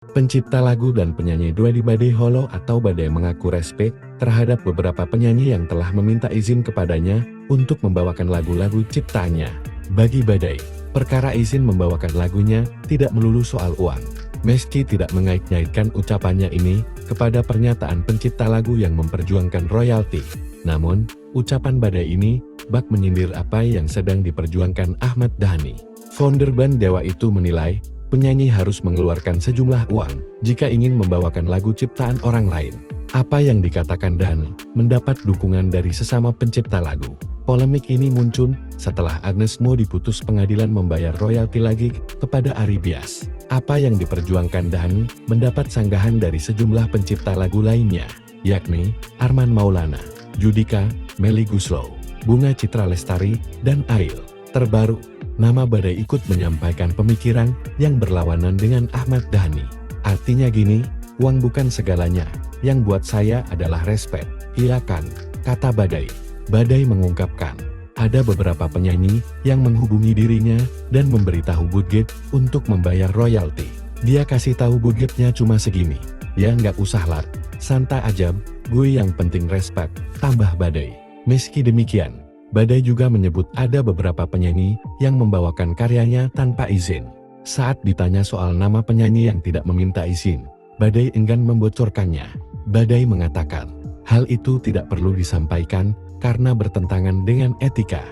Pencipta lagu dan penyanyi Dwadi Badai Holo atau Badai mengaku respek terhadap beberapa penyanyi yang telah meminta izin kepadanya untuk membawakan lagu-lagu ciptaannya. Bagi Badai, perkara izin membawakan lagunya tidak melulu soal uang. Meski tidak mengait-ngaitkan ucapannya ini kepada pernyataan pencipta lagu yang memperjuangkan royalti, namun ucapan Badai ini bak menyindir apa yang sedang diperjuangkan Ahmad Dhani. Founder band Dewa itu menilai penyanyi harus mengeluarkan sejumlah uang jika ingin membawakan lagu ciptaan orang lain. Apa yang dikatakan Dhani mendapat dukungan dari sesama pencipta lagu. Polemik ini muncul setelah Agnes Mo diputus pengadilan membayar royalti lagi kepada Ari Bias. Apa yang diperjuangkan Dhani mendapat sanggahan dari sejumlah pencipta lagu lainnya, yakni Arman Maulana, Judika, Melly Goeslaw, Bunga Citra Lestari, dan Ariel. Terbaru, nama Badai ikut menyampaikan pemikiran yang berlawanan dengan Ahmad Dhani. Artinya gini, uang bukan segalanya, yang buat saya adalah respect. Iya kan, kata Badai. Badai mengungkapkan, ada beberapa penyanyi yang menghubungi dirinya dan memberitahu budget untuk membayar royalti. Dia kasih tahu budgetnya cuma segini. Ya nggak usah lah, santai aja, gue yang penting respect, tambah Badai. Meski demikian, Badai juga menyebut ada beberapa penyanyi yang membawakan karyanya tanpa izin. Saat ditanya soal nama penyanyi yang tidak meminta izin, Badai enggan membocorkannya. Badai mengatakan, hal itu tidak perlu disampaikan karena bertentangan dengan etika.